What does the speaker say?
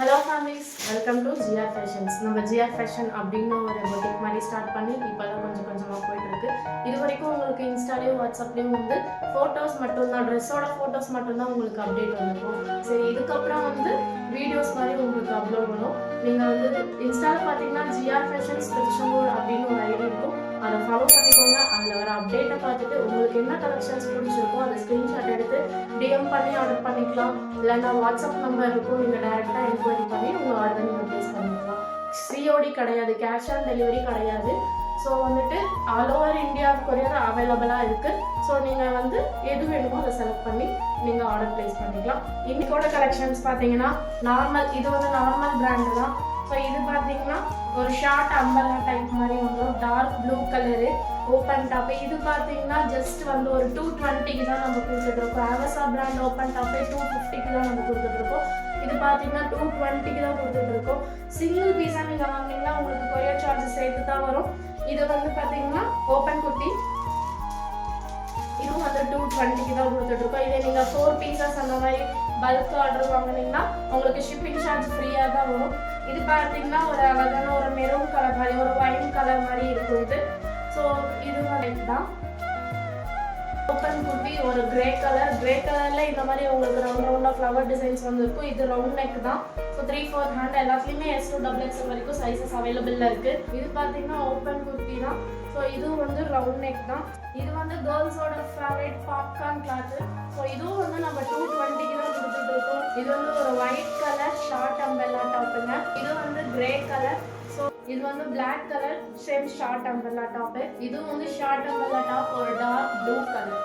Hello families, welcome to GR fashions. நம்ம GR fashion அப்படின்னு ஒரு பொட்டிக் மாதிரி ஸ்டார்ட் பண்ணி இப்போல்லாம் கொஞ்சம் கொஞ்சமாக போயிட்டுருக்கு. இது வரைக்கும் உங்களுக்கு இன்ஸ்டாலேயும் வாட்ஸ்அப்லேயும் வந்து ஃபோட்டோஸ் மட்டும்தான், ட்ரெஸ்ஸோட ஃபோட்டோஸ் மட்டும்தான் உங்களுக்கு அப்டேட் வந்திருக்கும். சரி, இதுக்கப்புறம் வந்து வீடியோஸ் மாதிரி உங்களுக்கு அப்லோட் பண்ணும். நீங்கள் வந்து இன்ஸ்டாவில் பார்த்தீங்கன்னா ஜிஆர் ஃபேஷன்ஸ் திருச்செங்கோடு அப்படின்னு ஒரு ஐடி இருக்கும். அதை ஃபாலோ பண்ணிக்கோங்க. அதில் வர அப்டேட்டை பார்த்துட்டு உங்களுக்கு என்ன கலெக்ஷன்ஸ் பிடிச்சிருக்கோ அதை ஸ்க்ரீன்ஷாட் எடுத்து டிஎம் பண்ணி ஆர்டர் பண்ணிக்கலாம். இல்லைன்னா வாட்ஸ்அப் நம்பர் இருக்கும், நீங்கள் டைரெக்டாக என்கொயரி பண்ணி உங்கள் ஆர்டர் நீங்கள் ப்ளேஸ் பண்ணிக்கலாம். சிஓடி கிடையாது, கேஷ் ஆன் டெலிவரி கிடையாது. ஸோ வந்துட்டு ஆல் ஓவர் இந்தியா கொரியர் அவைலபிளாக இருக்குது. ஸோ நீங்கள் வந்து எது வேணுமோ அதை செலக்ட் பண்ணி நீங்கள் ஆர்டர் ப்ளேஸ் பண்ணிக்கலாம். இன்னைக்கோட கலெக்ஷன்ஸ் பார்த்தீங்கன்னா நார்மல், இது வந்து நார்மல் பிராண்டு தான். ஸோ இது பார்த்தீங்கன்னா ஒரு ஷார்ட் அம்பர்லா டைப் மாதிரி வந்துடும், dark blue colour, open top. இது பார்த்தீங்கன்னா ஜஸ்ட் வந்து ஒரு 220க்கு தான் நம்ம கொடுத்துட்ருக்கோம். ஆவசா பிராண்ட் ஓப்பன் டாப்பே 250க்கு தான் நம்ம கொடுத்துட்ருக்கோம். இது பார்த்தீங்கன்னா 220க்கு தான் கொடுத்துட்ருக்கோம். சிங்கிள் பீஸாக நீங்கள் வாங்கினீங்கன்னா உங்களுக்கு கொரியர் சார்ஜஸ் சேர்த்து தான் வரும். இது வந்து பார்த்தீங்கன்னா ஓப்பன் குர்த்தி, இதுவும் வந்து 220க்கு தான் கொடுத்துட்ருக்கோம். இதே நீங்கள் 4 பீசஸ் அந்த மாதிரி பல்க் ஆர்டர் வாங்கினீங்கன்னா உங்களுக்கு ஷிப்பிங் சார்ஜ் ஃப்ரீயாக தான் வரும். இது பார்த்தீங்கன்னா ஒரு அழகான ஒரு மெரூன் கலர் மாதிரி, ஒரு ஒயின் கலர் மாதிரி இருக்கும் இது. ஸோ இது லைக் தான் ஓப்பன் குர்த்தி, ஒரு கிரே கலரில் இந்த மாதிரி உங்களுக்கு ரவுண்டாக ஃப்ளவர் டிசைன்ஸ் வந்துருக்கும். இது ரவுண்ட் நெக் தான். ஸோ 3/4 ஹேண்ட் எல்லாத்துலேயுமே S to XXL வரைக்கும் சைஸஸ் அவைலபிளில் இருக்குது. இது பார்த்தீங்கன்னா ஓப்பன் குர்த்தி தான். ஸோ இதுவும் வந்து ரவுண்ட் நெக் தான். இது வந்து கேர்ள்ஸோட ஃபேவரட் பாப்கார்ன் கிளாத்து. ஸோ இதுவும் வந்து நம்ம 220க்கு தான் கொடுத்துட்டு இருக்கோம். இது வந்து ஒரு ஒயிட் கலர் ஷார்ட் அம்பெல்லா டாப்புங்க. இது வந்து கிரே கலர். ஸோ இது வந்து black colour same short umbrella top. இதுவும் வந்து ஷார்ட் அம்பெல்லா டாப், ஒரு டார்க் ப்ளூ கலர்.